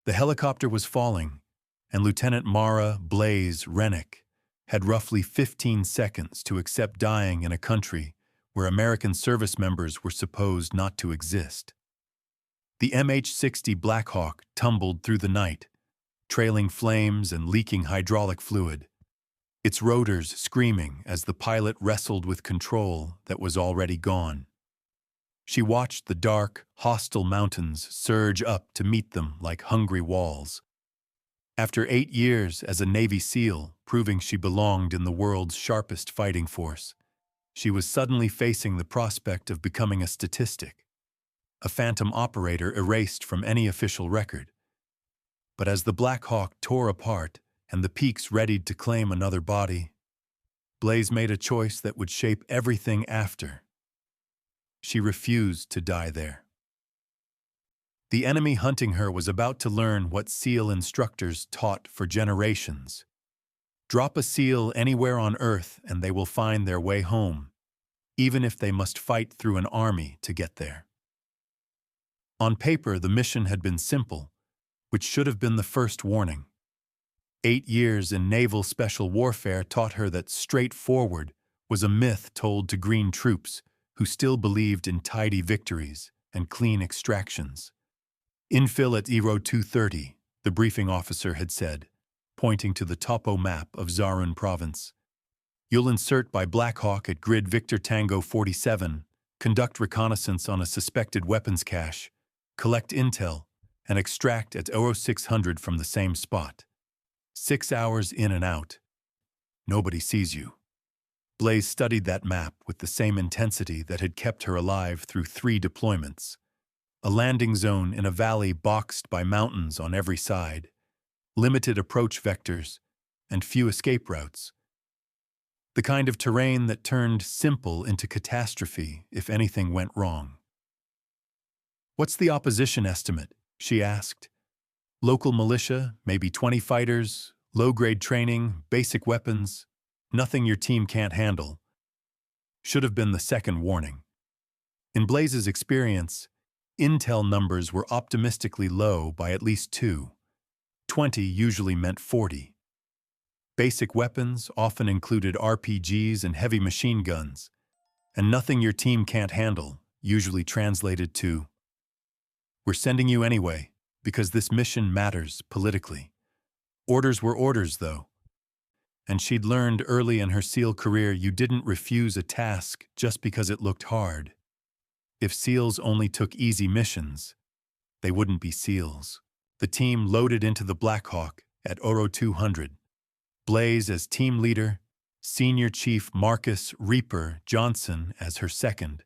The helicopter was falling, and Lieutenant Mara Blaze Rennick had roughly 15 seconds to accept dying in a country where American service members were supposed not to exist. The MH-60 Black Hawk tumbled through the night, trailing flames and leaking hydraulic fluid, its rotors screaming as the pilot wrestled with control that was already gone. She watched the dark, hostile mountains surge up to meet them like hungry walls. After 8 years as a Navy SEAL, proving she belonged in the world's sharpest fighting force, she was suddenly facing the prospect of becoming a statistic, a phantom operator erased from any official record. But as the Black Hawk tore apart and the peaks readied to claim another body, Blaze made a choice that would shape everything after. She refused to die there. The enemy hunting her was about to learn what SEAL instructors taught for generations. Drop a SEAL anywhere on Earth and they will find their way home, even if they must fight through an army to get there. On paper, the mission had been simple, which should have been the first warning. 8 years in naval special warfare taught her that straightforward was a myth told to green troops who still believed in tidy victories and clean extractions. Infill at Ero 230, the briefing officer had said, pointing to the topo map of Zarun province. You'll insert by Black Hawk at grid Victor Tango 47, conduct reconnaissance on a suspected weapons cache, collect intel, and extract at 0600 from the same spot. 6 hours in and out. Nobody sees you. Blaze studied that map with the same intensity that had kept her alive through 3 deployments. A landing zone in a valley boxed by mountains on every side, limited approach vectors, and few escape routes. The kind of terrain that turned simple into catastrophe if anything went wrong. "What's the opposition estimate?" she asked. "Local militia, maybe 20 fighters, low-grade training, basic weapons, nothing your team can't handle." Should have been the second warning. In Blaze's experience, intel numbers were optimistically low by at least 2. 20 usually meant 40. Basic weapons often included RPGs and heavy machine guns, and nothing your team can't handle usually translated to, "We're sending you anyway, because this mission matters politically." Orders were orders, though. And she'd learned early in her SEAL career you didn't refuse a task just because it looked hard. If SEALs only took easy missions, they wouldn't be SEALs. The team loaded into the Black Hawk at Oro 200. Blaze as team leader, Senior Chief Marcus Reaper Johnson as her second,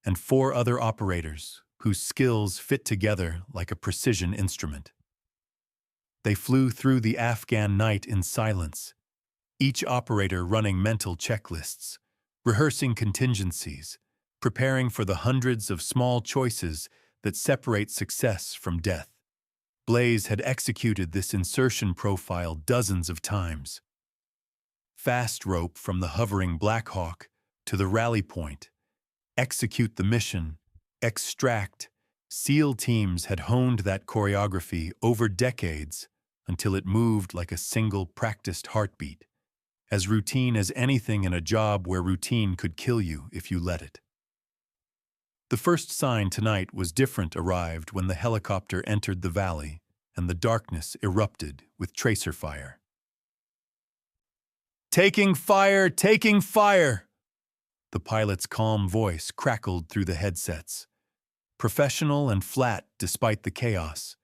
and 4 other operators whose skills fit together like a precision instrument. They flew through the Afghan night in silence, each operator running mental checklists, rehearsing contingencies, preparing for the hundreds of small choices that separate success from death. Blaze had executed this insertion profile dozens of times. Fast rope from the hovering Black Hawk to the rally point, execute the mission, extract. SEAL teams had honed that choreography over decades until it moved like a single practiced heartbeat, as routine as anything in a job where routine could kill you if you let it. The first sign tonight was different arrived when the helicopter entered the valley and the darkness erupted with tracer fire. "Taking fire! Taking fire!" The pilot's calm voice crackled through the headsets, professional and flat despite the chaos.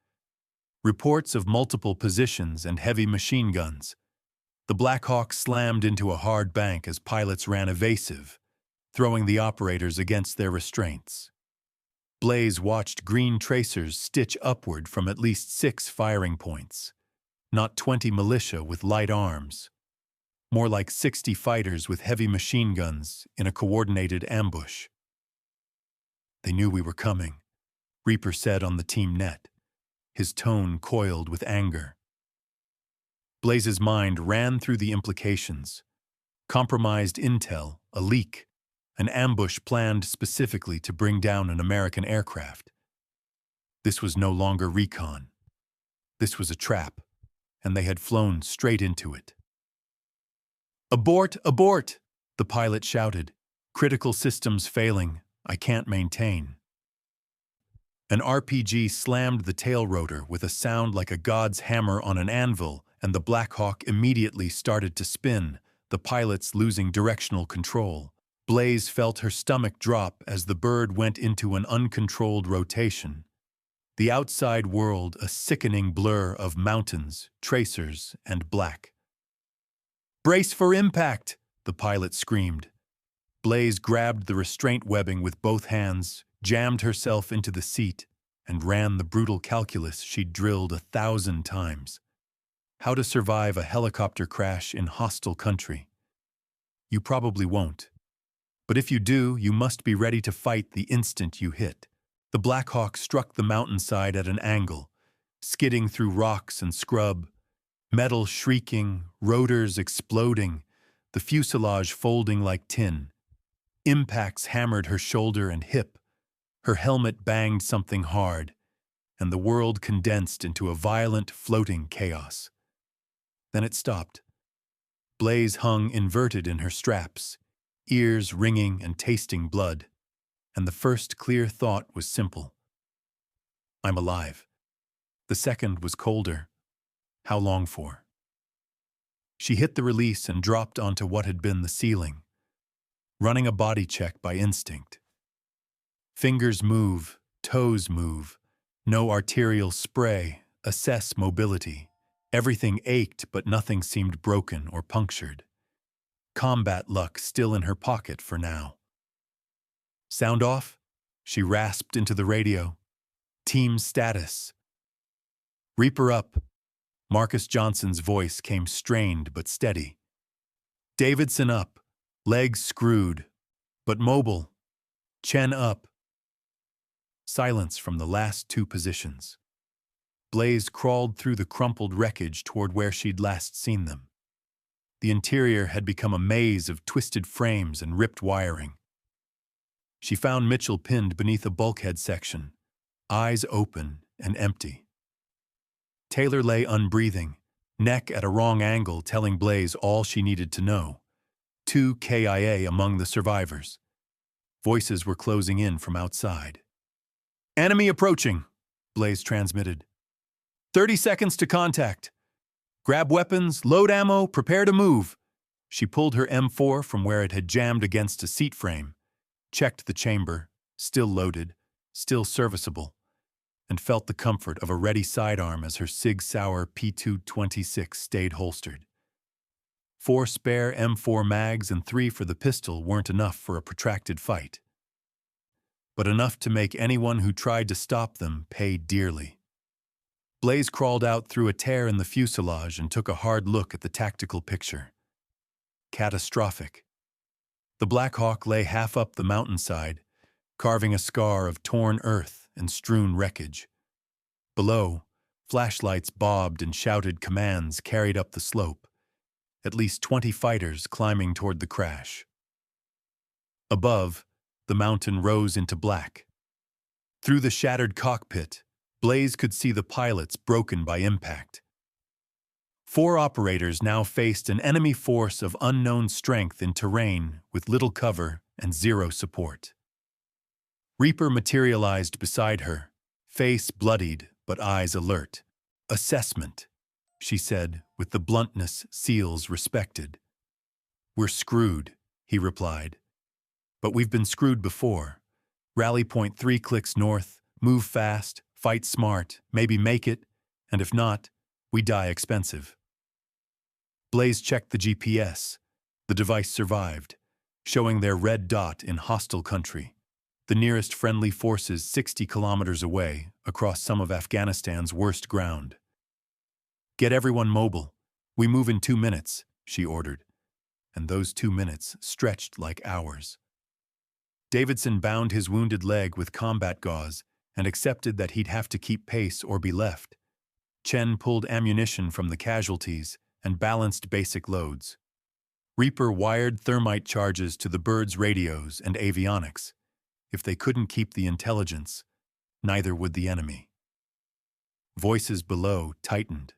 Reports of multiple positions and heavy machine guns. The Black Hawk slammed into a hard bank as pilots ran evasive, throwing the operators against their restraints. Blaze watched green tracers stitch upward from at least 6 firing points, not 20 militia with light arms, more like 60 fighters with heavy machine guns in a coordinated ambush. "They knew we were coming," Reaper said on the team net, his tone coiled with anger. Blaze's mind ran through the implications. Compromised intel, a leak, an ambush planned specifically to bring down an American aircraft. This was no longer recon. This was a trap, and they had flown straight into it. "Abort! Abort!" the pilot shouted. "Critical systems failing. I can't maintain." An RPG slammed the tail rotor with a sound like a god's hammer on an anvil, and the Black Hawk immediately started to spin, the pilots losing directional control. Blaze felt her stomach drop as the bird went into an uncontrolled rotation. The outside world a sickening blur of mountains, tracers, and black. "Brace for impact!" the pilot screamed. Blaze grabbed the restraint webbing with both hands, jammed herself into the seat, and ran the brutal calculus she'd drilled 1,000 times. How to survive a helicopter crash in hostile country. You probably won't. But if you do, you must be ready to fight the instant you hit. The Black Hawk struck the mountainside at an angle, skidding through rocks and scrub, metal shrieking, rotors exploding, the fuselage folding like tin. Impacts hammered her shoulder and hip. Her helmet banged something hard, and the world condensed into a violent, floating chaos. Then it stopped. Blaze hung inverted in her straps, ears ringing and tasting blood, and the first clear thought was simple. I'm alive. The second was colder. How long for? She hit the release and dropped onto what had been the ceiling, running a body check by instinct. Fingers move, toes move, no arterial spray, assess mobility. Everything ached, but nothing seemed broken or punctured. Combat luck still in her pocket for now. "Sound off?" she rasped into the radio. "Team status." "Reaper up." Marcus Johnson's voice came strained but steady. "Davidson up. Legs screwed, but mobile. Chen up." Silence from the last two positions. Blaze crawled through the crumpled wreckage toward where she'd last seen them. The interior had become a maze of twisted frames and ripped wiring. She found Mitchell pinned beneath a bulkhead section, eyes open and empty. Taylor lay unbreathing, neck at a wrong angle, telling Blaze all she needed to know. 2 KIA among the survivors. Voices were closing in from outside. "Enemy approaching," Blaze transmitted. 30 seconds to contact. Grab weapons, load ammo, prepare to move." She pulled her M4 from where it had jammed against a seat frame, checked the chamber, still loaded, still serviceable, and felt the comfort of a ready sidearm as her Sig Sauer P226 stayed holstered. 4 spare M4 mags and 3 for the pistol weren't enough for a protracted fight, but enough to make anyone who tried to stop them pay dearly. Blaze crawled out through a tear in the fuselage and took a hard look at the tactical picture. Catastrophic. The Black Hawk lay half up the mountainside, carving a scar of torn earth and strewn wreckage. Below, flashlights bobbed and shouted commands carried up the slope, at least 20 fighters climbing toward the crash. Above, the mountain rose into black. Through the shattered cockpit, Blaze could see the pilots broken by impact. 4 operators now faced an enemy force of unknown strength in terrain with little cover and 0 support. Reaper materialized beside her, face bloodied but eyes alert. "Assessment," she said with the bluntness SEALs respected. "We're screwed," he replied. "But we've been screwed before. Rally point 3 clicks north, move fast, fight smart, maybe make it, and if not, we die expensive." Blaze checked the GPS. The device survived, showing their red dot in hostile country, the nearest friendly forces 60 kilometers away, across some of Afghanistan's worst ground. "Get everyone mobile. We move in 2 minutes," she ordered, and those 2 minutes stretched like hours. Davidson bound his wounded leg with combat gauze and accepted that he'd have to keep pace or be left. Chen pulled ammunition from the casualties and balanced basic loads. Reaper wired thermite charges to the birds' radios and avionics. If they couldn't keep the intelligence, neither would the enemy. Voices below tightened.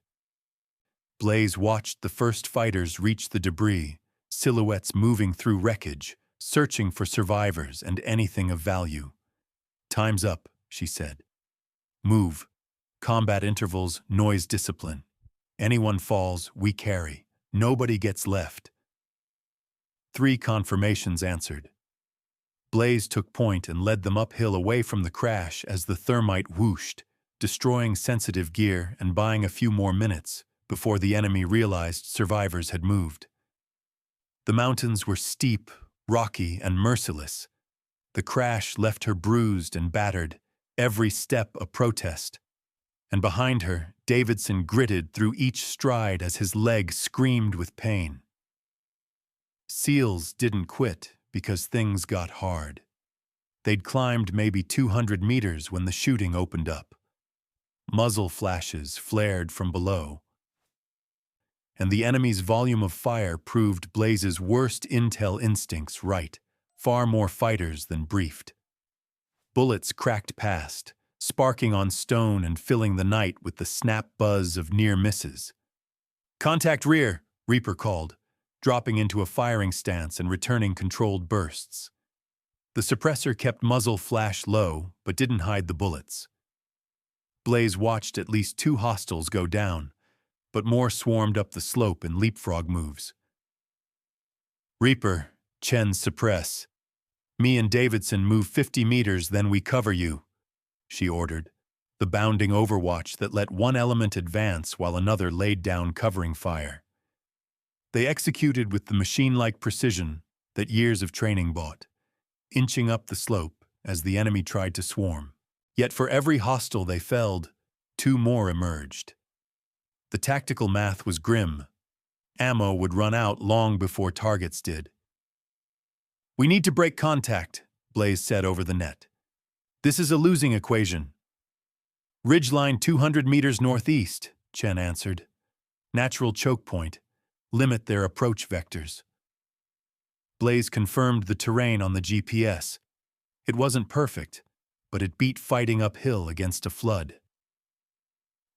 Blaze watched the first fighters reach the debris, silhouettes moving through wreckage, searching for survivors and anything of value. "Time's up," she said. "Move. Combat intervals, noise discipline. Anyone falls, we carry. Nobody gets left." 3 confirmations answered. Blaze took point and led them uphill away from the crash as the thermite whooshed, destroying sensitive gear and buying a few more minutes before the enemy realized survivors had moved. The mountains were steep, rocky, and merciless. The crash left her bruised and battered, every step a protest. And behind her, Davidson gritted through each stride as his leg screamed with pain. SEALs didn't quit because things got hard. They'd climbed maybe 200 meters when the shooting opened up. Muzzle flashes flared from below, and the enemy's volume of fire proved Blaze's worst intel instincts right, far more fighters than briefed. Bullets cracked past, sparking on stone and filling the night with the snap buzz of near misses. "Contact rear," Reaper called, dropping into a firing stance and returning controlled bursts. The suppressor kept muzzle flash low, but didn't hide the bullets. Blaze watched at least 2 hostiles go down, but more swarmed up the slope in leapfrog moves. "Reaper, Chen suppress. Me and Davidson move 50 meters, then we cover you," she ordered, the bounding overwatch that let one element advance while another laid down covering fire. They executed with the machine-like precision that years of training bought, inching up the slope as the enemy tried to swarm. Yet for every hostile they felled, 2 more emerged. The tactical math was grim. Ammo would run out long before targets did. "We need to break contact," Blaze said over the net. "This is a losing equation." "Ridgeline 200 meters northeast," Chen answered. "Natural choke point. Limit their approach vectors." Blaze confirmed the terrain on the GPS. It wasn't perfect, but it beat fighting uphill against a flood.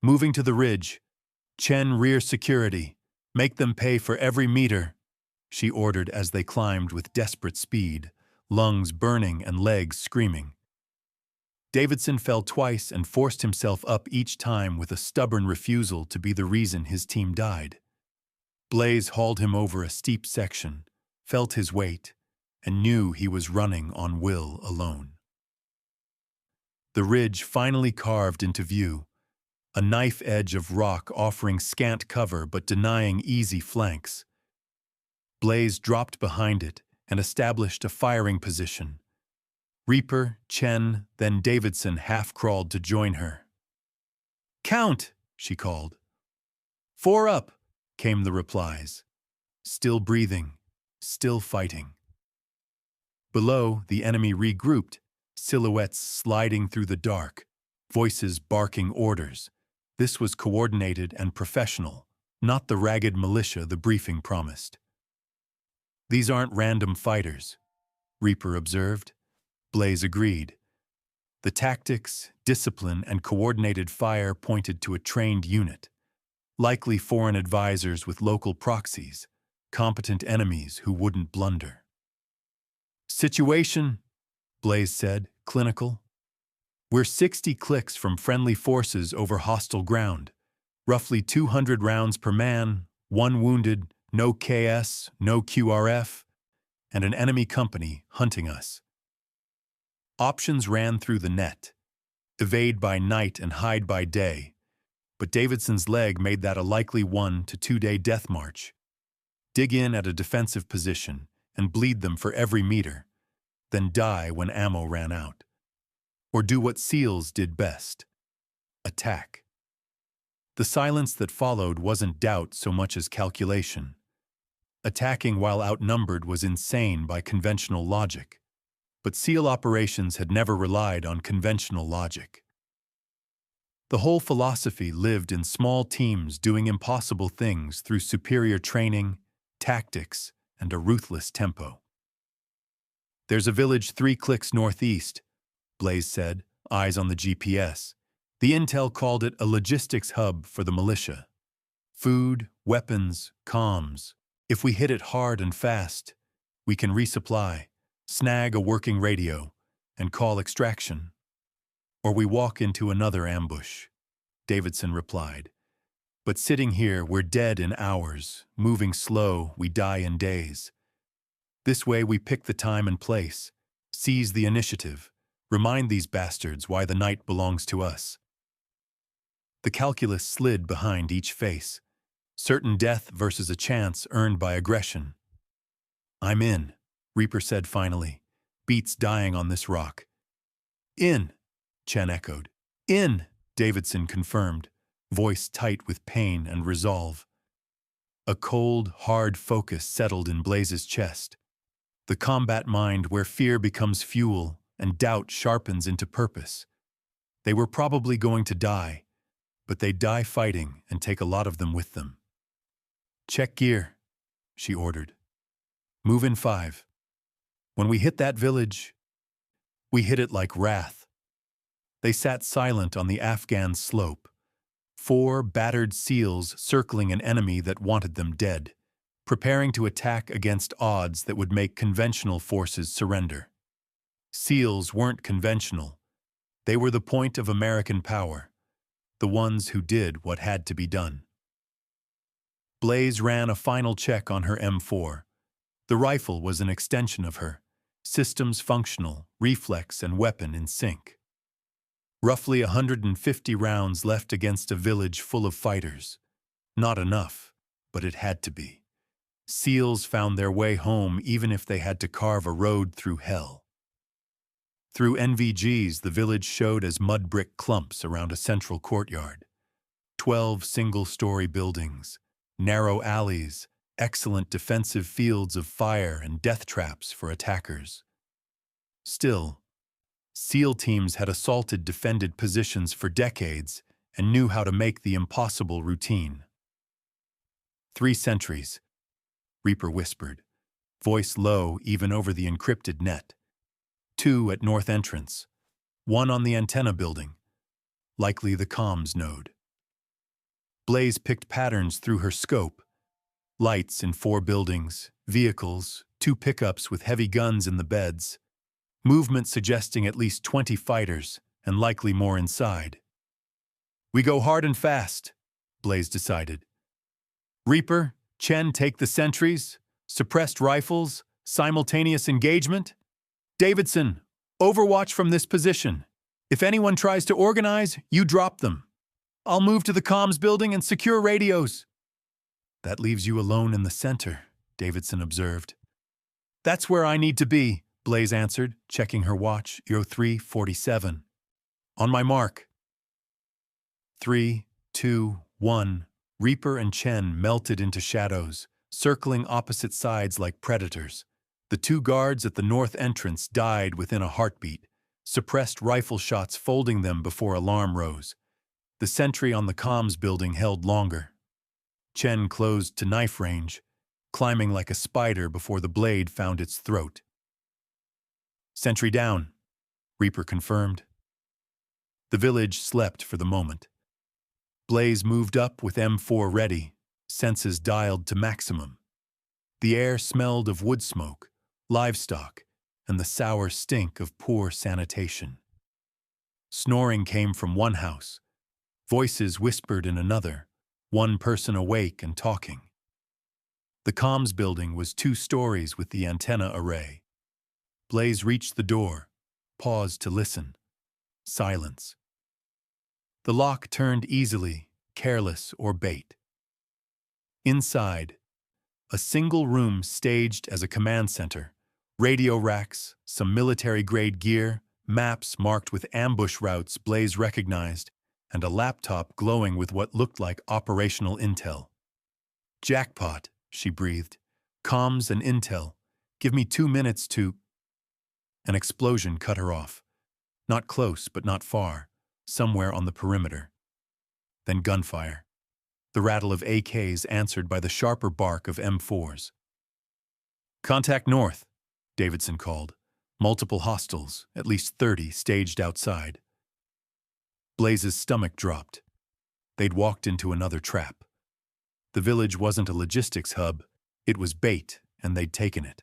Moving to the ridge, "Chen rear security. Make them pay for every meter," she ordered as they climbed with desperate speed, lungs burning and legs screaming. Davidson fell twice and forced himself up each time with a stubborn refusal to be the reason his team died. Blaze hauled him over a steep section, felt his weight, and knew he was running on will alone. The ridge finally carved into view, a knife edge of rock offering scant cover but denying easy flanks. Blaze dropped behind it and established a firing position. Reaper, Chen, then Davidson half-crawled to join her. "Count," she called. "4 up," came the replies. Still breathing, still fighting. Below, the enemy regrouped, silhouettes sliding through the dark, voices barking orders. This was coordinated and professional, not the ragged militia the briefing promised. "These aren't random fighters," Reaper observed. Blaze agreed. The tactics, discipline, and coordinated fire pointed to a trained unit, likely foreign advisors with local proxies, competent enemies who wouldn't blunder. "Situation," Blaze said, clinical. "We're 60 clicks from friendly forces over hostile ground. Roughly 200 rounds per man, 1 wounded, no KS, no QRF, and an enemy company hunting us." Options ran through the net. Evade by night and hide by day. But Davidson's leg made that a likely 1 to 2 day death march. Dig in at a defensive position and bleed them for every meter, then die when ammo ran out. Or do what SEALs did best: attack. The silence that followed wasn't doubt so much as calculation. Attacking while outnumbered was insane by conventional logic, but SEAL operations had never relied on conventional logic. The whole philosophy lived in small teams doing impossible things through superior training, tactics, and a ruthless tempo. "There's a village 3 clicks northeast," Blaze said, eyes on the GPS. The intel called it a logistics hub for the militia. Food, weapons, comms. If we hit it hard and fast, we can resupply, snag a working radio, and call extraction. Or we walk into another ambush, Davidson replied. But sitting here, we're dead in hours. Moving slow, we die in days. This way we pick the time and place, seize the initiative, remind these bastards why the night belongs to us. The calculus slid behind each face. Certain death versus a chance earned by aggression. I'm in, Reaper said finally. Beats dying on this rock. In, Chen echoed. In, Davidson confirmed, voice tight with pain and resolve. A cold, hard focus settled in Blaze's chest. The combat mind where fear becomes fuel and doubt sharpens into purpose. They were probably going to die, but they'd die fighting and take a lot of them with them. Check gear, she ordered. Move in 5. When we hit that village, we hit it like wrath. They sat silent on the Afghan slope, 4 battered SEALs circling an enemy that wanted them dead, preparing to attack against odds that would make conventional forces surrender. SEALs weren't conventional. They were the point of American power, the ones who did what had to be done. Blaze ran a final check on her M4. The rifle was an extension of her, systems functional, reflex and weapon in sync. Roughly 150 rounds left against a village full of fighters. Not enough, but it had to be. SEALs found their way home even if they had to carve a road through hell. Through NVGs, the village showed as mud brick clumps around a central courtyard. 12 single-story buildings, narrow alleys, excellent defensive fields of fire and death traps for attackers. Still, SEAL teams had assaulted defended positions for decades and knew how to make the impossible routine. 3 sentries, Reaper whispered, voice low even over the encrypted net. 2 at north entrance, 1 on the antenna building, likely the comms node. Blaze picked patterns through her scope. Lights in 4 buildings, vehicles, 2 pickups with heavy guns in the beds. Movement suggesting at least 20 fighters, and likely more inside. We go hard and fast, Blaze decided. Reaper, Chen take the sentries, suppressed rifles, simultaneous engagement. Davidson, overwatch from this position. If anyone tries to organize, you drop them. I'll move to the comms building and secure radios. That leaves you alone in the center, Davidson observed. That's where I need to be, Blaze answered, checking her watch, 03:47. On my mark. 3, 2, 1. Reaper and Chen melted into shadows, circling opposite sides like predators. The 2 guards at the north entrance died within a heartbeat, suppressed rifle shots folding them before alarm rose. The sentry on the comms building held longer. Chen closed to knife range, climbing like a spider before the blade found its throat. Sentry down, Reaper confirmed. The village slept for the moment. Blaze moved up with M4 ready, senses dialed to maximum. The air smelled of wood smoke, livestock, and the sour stink of poor sanitation. Snoring came from one house. Voices whispered in another, one person awake and talking. The comms building was 2 stories with the antenna array. Blaze reached the door, paused to listen. Silence. The lock turned easily, careless or bait. Inside, a single room staged as a command center, radio racks, some military-grade gear, maps marked with ambush routes Blaze recognized, and a laptop glowing with what looked like operational intel. Jackpot, she breathed. Comms and intel. Give me 2 minutes to... An explosion cut her off. Not close, but not far, somewhere on the perimeter. Then gunfire. The rattle of AKs answered by the sharper bark of M4s. Contact north, Davidson called. Multiple hostiles, at least 30 staged outside. Blaze's stomach dropped. They'd walked into another trap. The village wasn't a logistics hub, it was bait, and they'd taken it.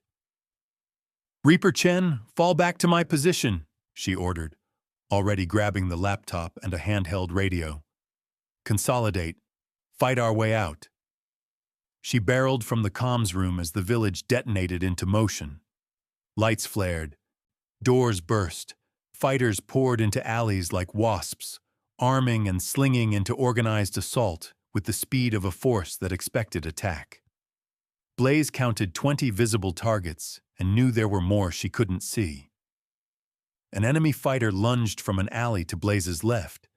"Reaper Chen, fall back to my position," she ordered, already grabbing the laptop and a handheld radio. "Consolidate. Fight our way out." She barreled from the comms room as the village detonated into motion. Lights flared. Doors burst. Fighters poured into alleys like wasps, arming and slinging into organized assault with the speed of a force that expected attack. Blaze counted 20 visible targets and knew there were more she couldn't see. An enemy fighter lunged from an alley to Blaze's left.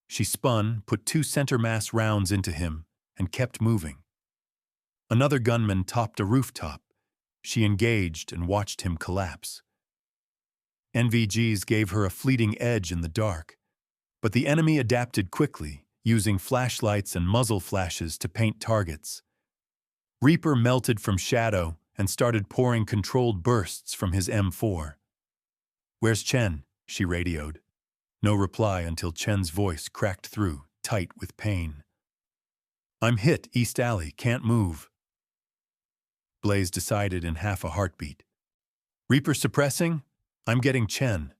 She spun, put 2 center mass rounds into him, and kept moving. Another gunman topped a rooftop. She engaged and watched him collapse. NVGs gave her a fleeting edge in the dark, but the enemy adapted quickly, using flashlights and muzzle flashes to paint targets. Reaper melted from shadow and started pouring controlled bursts from his M4. "Where's Chen?" she radioed. No reply until Chen's voice cracked through, tight with pain. "I'm hit, East Alley, can't move." Blaze decided in half a heartbeat. "Reaper suppressing? I'm getting Chen."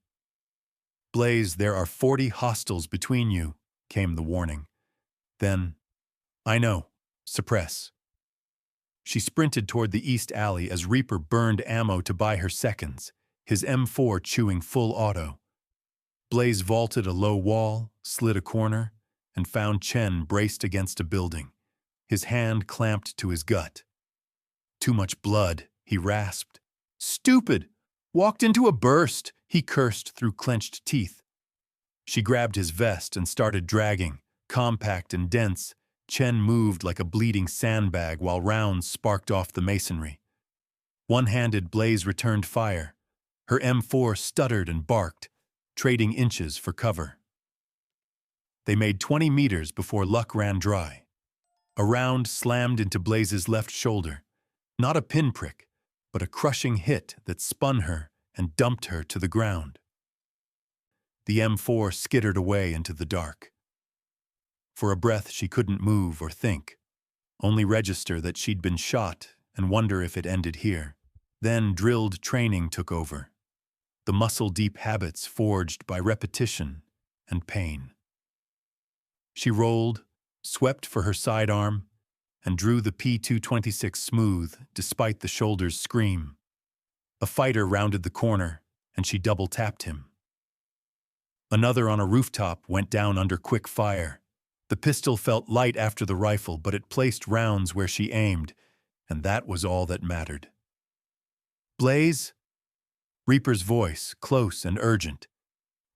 "Blaze, there are 40 hostiles between you," came the warning. Then, "I know. Suppress." She sprinted toward the East Alley as Reaper burned ammo to buy her seconds, his M4 chewing full auto. Blaze vaulted a low wall, slid a corner, and found Chen braced against a building, his hand clamped to his gut. "Too much blood," he rasped. "Stupid! Walked into a burst," he cursed through clenched teeth. She grabbed his vest and started dragging. Compact and dense, Chen moved like a bleeding sandbag while rounds sparked off the masonry. One-handed, Blaze returned fire. Her M4 stuttered and barked, trading inches for cover. They made 20 meters before luck ran dry. A round slammed into Blaze's left shoulder. Not a pinprick, but a crushing hit that spun her and dumped her to the ground. The M4 skittered away into the dark. For a breath she couldn't move or think, only register that she'd been shot and wonder if it ended here. Then drilled training took over, the muscle-deep habits forged by repetition and pain. She rolled, swept for her sidearm, and drew the P226 smooth despite the shoulder's scream. A fighter rounded the corner, and she double-tapped him. Another on a rooftop went down under quick fire. The pistol felt light after the rifle, but it placed rounds where she aimed, and that was all that mattered. "Blaze?" Reaper's voice, close and urgent.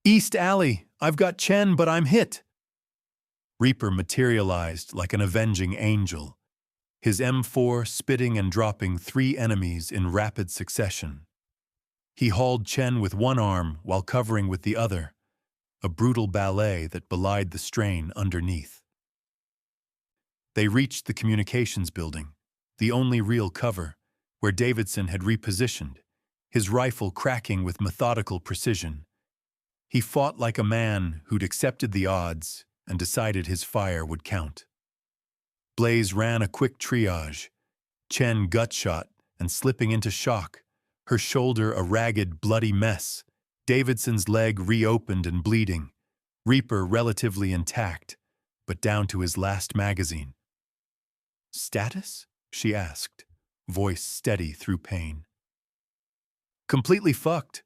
"East Alley, I've got Chen, but I'm hit." Reaper materialized like an avenging angel, his M4 spitting and dropping 3 enemies in rapid succession. He hauled Chen with one arm while covering with the other, a brutal ballet that belied the strain underneath. They reached the communications building, the only real cover, where Davidson had repositioned, his rifle cracking with methodical precision. He fought like a man who'd accepted the odds and decided his fire would count. Blaze ran a quick triage, Chen gut-shot and slipping into shock, her shoulder a ragged, bloody mess, Davidson's leg reopened and bleeding, Reaper relatively intact, but down to his last magazine. "Status?" she asked, voice steady through pain. "Completely fucked,"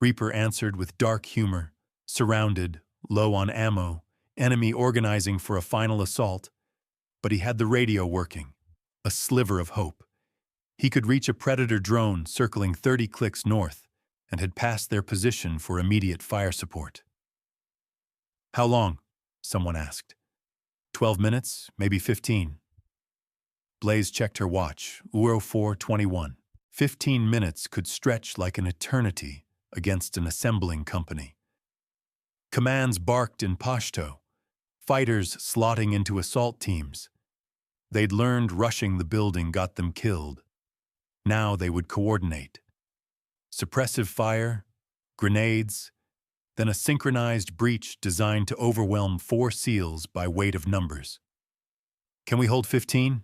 Reaper answered with dark humor, surrounded, low on ammo, enemy organizing for a final assault. But he had the radio working, a sliver of hope. He could reach a Predator drone circling 30 clicks north and had passed their position for immediate fire support. "How long?" someone asked. 12 minutes, maybe 15. Blaze checked her watch, Uro 4:21. 15 minutes could stretch like an eternity against an assembling company. Commands barked in Pashto, fighters slotting into assault teams. They'd learned rushing the building got them killed. Now they would coordinate. Suppressive fire, grenades. then a synchronized breach designed to overwhelm 4 SEALs by weight of numbers. "Can we hold 15?"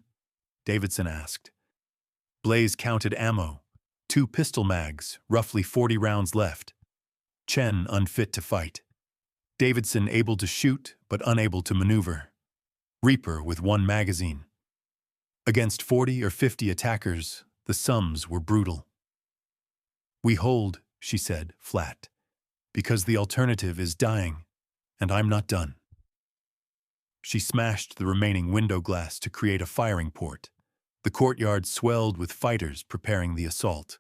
Davidson asked. Blaze counted ammo, 2 pistol mags, roughly 40 rounds left. Chen unfit to fight. Davidson able to shoot but unable to maneuver. Reaper with 1 magazine. Against 40 or 50 attackers, the sums were brutal. "We hold," she said, flat, "because the alternative is dying, and I'm not done." She smashed the remaining window glass to create a firing port. The courtyard swelled with fighters preparing the assault.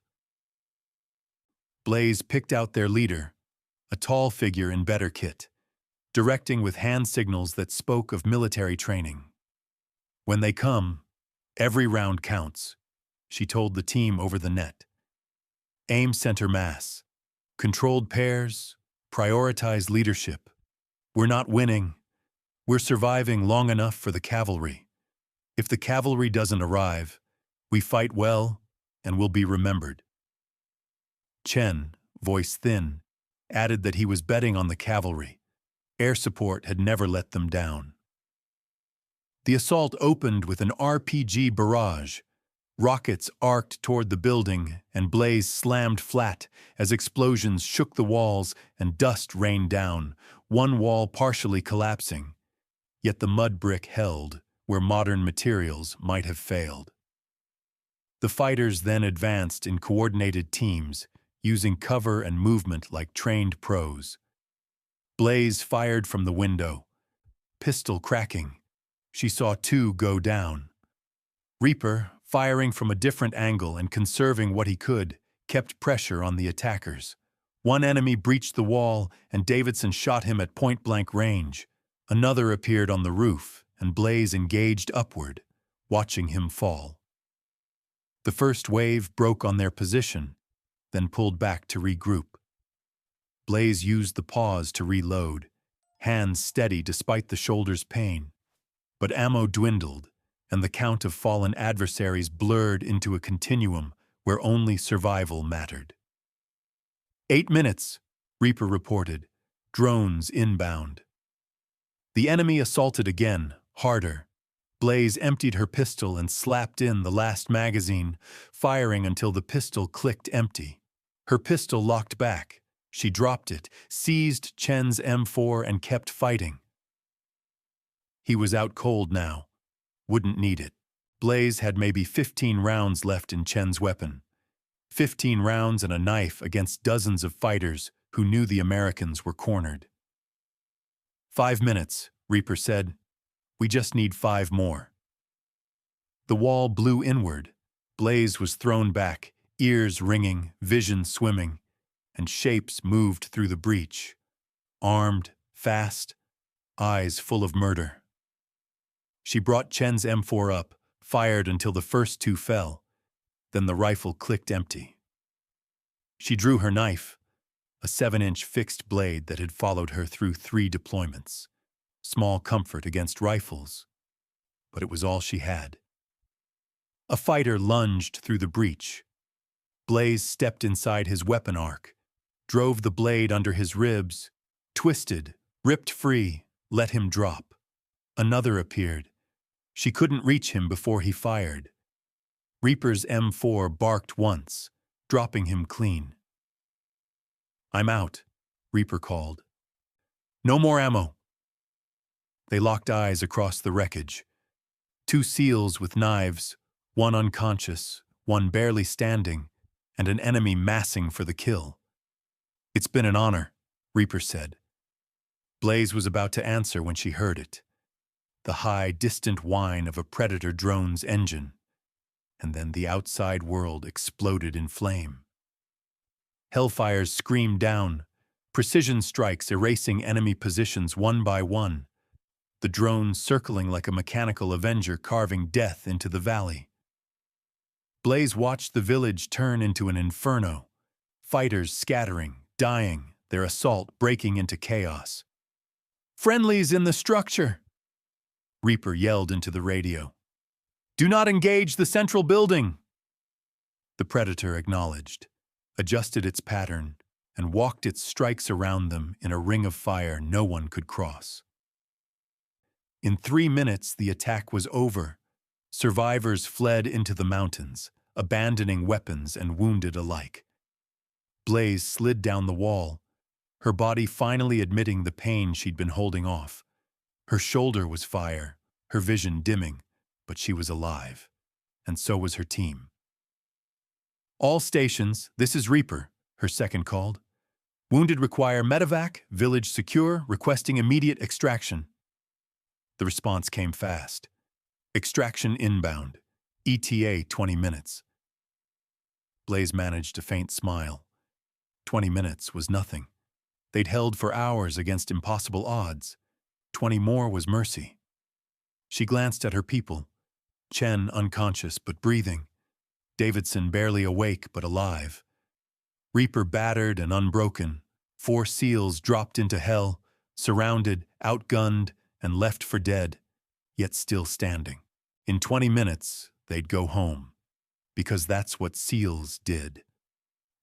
Blaze picked out their leader, a tall figure in better kit, directing with hand signals that spoke of military training. "When they come, every round counts," she told the team over the net. "Aim center mass. Controlled pairs. Prioritize leadership. We're not winning. We're surviving long enough for the cavalry. If the cavalry doesn't arrive, we fight well and will be remembered." Chen, voice thin, added that he was betting on the cavalry. Air support had never let them down. The assault opened with an RPG barrage. Rockets arced toward the building, and Blaze slammed flat as explosions shook the walls and dust rained down, one wall partially collapsing. Yet the mud brick held, where modern materials might have failed. The fighters then advanced in coordinated teams, using cover and movement like trained pros. Blaze fired from the window. Pistol cracking. She saw 2 go down. Reaper, firing from a different angle and conserving what he could, kept pressure on the attackers. One enemy breached the wall, and Davidson shot him at point-blank range. Another appeared on the roof, and Blaze engaged upward, watching him fall. The first wave broke on their position, then pulled back to regroup. Blaze used the pause to reload, hands steady despite the shoulder's pain. But ammo dwindled, and the count of fallen adversaries blurred into a continuum where only survival mattered. 8 minutes, Reaper reported, drones inbound. The enemy assaulted again, harder. Blaze emptied her pistol and slapped in the last magazine, firing until the pistol clicked empty. Her pistol locked back. She dropped it, seized Chen's M4 and kept fighting. He was out cold now. Wouldn't need it. Blaze had maybe 15 rounds left in Chen's weapon. 15 rounds and a knife against dozens of fighters who knew the Americans were cornered. 5 minutes, Reaper said. We just need 5 more. The wall blew inward. Blaze was thrown back, ears ringing, vision swimming, and shapes moved through the breach. Armed, fast, eyes full of murder. She brought Chen's M4 up, fired until the first 2 fell. Then the rifle clicked empty. She drew her knife, a 7-inch fixed blade that had followed her through 3 deployments. Small comfort against rifles, but it was all she had. A fighter lunged through the breach. Blaze stepped inside his weapon arc, drove the blade under his ribs, twisted, ripped free, let him drop. Another appeared. She couldn't reach him before he fired. Reaper's M4 barked once, dropping him clean. I'm out, Reaper called. No more ammo. They locked eyes across the wreckage. 2 SEALs with knives, one unconscious, one barely standing, and an enemy massing for the kill. It's been an honor, Reaper said. Blaze was about to answer when she heard it. The high, distant whine of a Predator drone's engine. And then the outside world exploded in flame. Hellfires screamed down, precision strikes erasing enemy positions one by one, the drones circling like a mechanical avenger carving death into the valley. Blaze watched the village turn into an inferno, fighters scattering, dying, their assault breaking into chaos. Friendlies in the structure! Reaper yelled into the radio. Do not engage the central building! The Predator acknowledged, adjusted its pattern, and walked its strikes around them in a ring of fire no one could cross. In 3 minutes, the attack was over. Survivors fled into the mountains, abandoning weapons and wounded alike. Blaze slid down the wall, her body finally admitting the pain she'd been holding off. Her shoulder was fire, her vision dimming, but she was alive, and so was her team. "All stations, this is Reaper," her second called. "Wounded require medevac, village secure, requesting immediate extraction." The response came fast. "Extraction inbound. ETA 20 minutes. Blaze managed a faint smile. 20 minutes was nothing. They'd held for hours against impossible odds. 20 more was mercy. She glanced at her people. Chen unconscious but breathing. Davidson barely awake but alive. Reaper battered and unbroken. 4 SEALs dropped into hell, surrounded, outgunned, and left for dead, yet still standing. In 20 minutes, they'd go home. Because that's what SEALs did.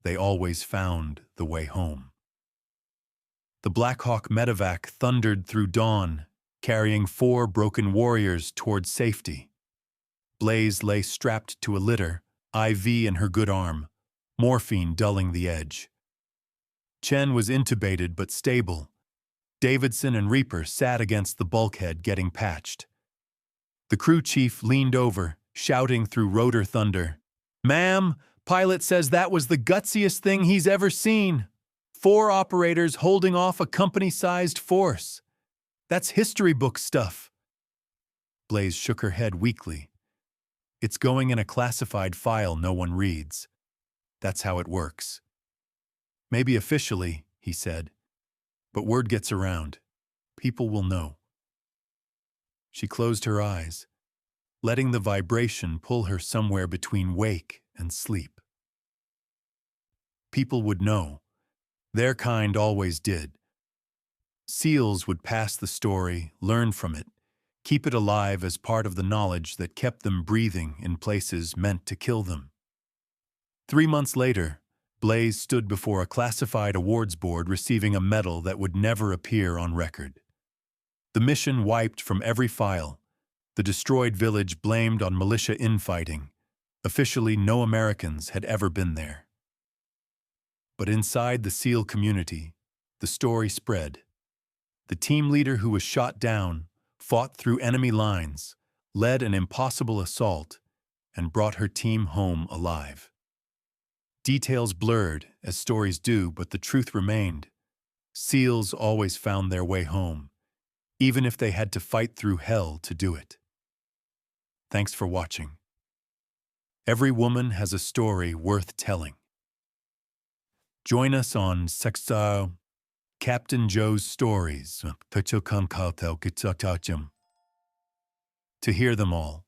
They always found the way home. The Black Hawk medevac thundered through dawn, carrying 4 broken warriors toward safety. Blaze lay strapped to a litter, IV in her good arm, morphine dulling the edge. Chen was intubated but stable. Davidson and Reaper sat against the bulkhead getting patched. The crew chief leaned over, shouting through rotor thunder, "Ma'am, pilot says that was the gutsiest thing he's ever seen. 4 operators holding off a company-sized force. That's history book stuff." Blaze shook her head weakly. "It's going in a classified file no one reads. That's how it works." "Maybe officially," he said, "but word gets around. People will know." She closed her eyes, letting the vibration pull her somewhere between wake and sleep. People would know. Their kind always did. SEALs would pass the story, learn from it, keep it alive as part of the knowledge that kept them breathing in places meant to kill them. 3 months later, Blaze stood before a classified awards board receiving a medal that would never appear on record. The mission wiped from every file, the destroyed village blamed on militia infighting. Officially, no Americans had ever been there. But inside the SEAL community, the story spread. The team leader who was shot down, fought through enemy lines, led an impossible assault, and brought her team home alive. Details blurred, as stories do, but the truth remained. SEALs always found their way home, even if they had to fight through hell to do it. Thanks for watching. Every woman has a story worth telling. Join us on Captain Joe's Stories to hear them all.